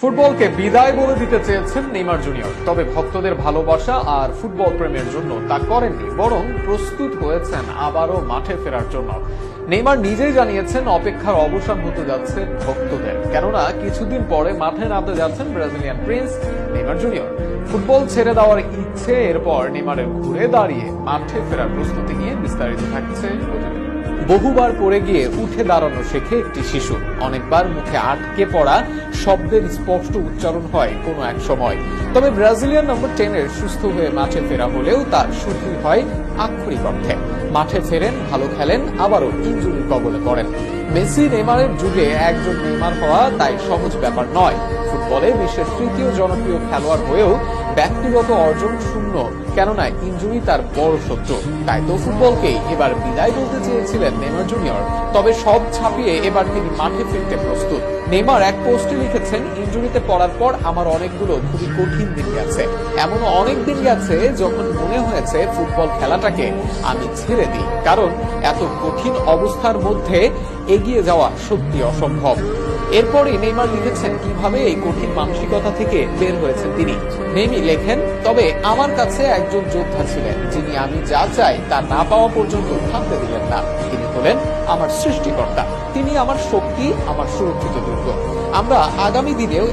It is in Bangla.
ফুটবলকে বিদায় বলে দিতে চেয়েছেন নেইমার জুনিয়র, তবে ভক্তদের ভালোবাসা আর ফুটবল প্রেমের জন্য তা করেননি, বরং প্রস্তুত হয়েছেন আবারও মাঠে ফেরার জন্য। নেইমার নিজেই জানিয়েছেন অপেক্ষার অবসান হতে যাচ্ছে ভক্তদের, কেননা কিছুদিন পরে মাঠে নামতে যাচ্ছেন Brazilian Prince Neymar junior. Football ছেড়ে দেওয়ার ইচ্ছে, এরপর নেইমারের ঘুরে দাঁড়িয়ে মাঠে ফেরার প্রস্তুতি নিয়ে বিস্তারিত থাকছে প্রতিবেদন। বহুবার পড়ে গিয়ে উঠে দাঁড়ানো শেখে একটি শিশু, অনেকবার মুখে আটকে পড়া শব্দের স্পষ্ট উচ্চারণ হয় কোনো এক সময়। তবে ব্রাজিলিয়ান নম্বর 10-এর সুস্থ হয়ে মাঠে ফেরা হলেও তার শুরুই হয় আক্ষরিক অর্থে। মাঠে ফেরেন, ভালো খেলেন, আবারও ইনজুরির কবলে পড়েন। মেসি নেইমারের যুগে একজন নেইমার হওয়া তাই সহজ ব্যাপার নয়। ফুটবলে বিশ্বের তৃতীয় জনপ্রিয় খেলোয়াড় হয়েও ব্যক্তিগত অর্জন শূন্য, কেননা ইনজুরি তার বড় শত্রু। তাই তো ফুটবলকেই এবার বিদায় বলতে চেয়েছিলেন নেইমার জুনিয়র, তবে সব ছাপিয়ে এবার তিনি মাঠে ফিরতে প্রস্তুত। নেইমার এক পোস্টে লিখেছেন, ইনজুরিতে পড়ার পর আমার অনেকগুলো খুবই কঠিন দিন গেছে। এমনও অনেক দিন গেছে যখন মনে হয়েছে ফুটবল খেলাটাকে আমি ছেড়ে দিই, কারণ এত কঠিন অবস্থার মধ্যে এগিয়ে যাওয়া সত্যি অসম্ভব। এরপরই নেইমার লিখেছেন কিভাবে এই কঠিন মানসিকতা থেকে বের হয়েছেন তিনি। নেইমি লেখেন, তবে আমার কাছে একজন যোদ্ধা ছিলেন, যিনি আমি যা চাই তা না পাওয়া পর্যন্ত থামতে দিলেন না। তিনি হলেন আমার সৃষ্টিকর্তা, তিনি আমার শক্তি, আমার সুরক্ষিত দুর্গ। আমরা আগামী দিনেও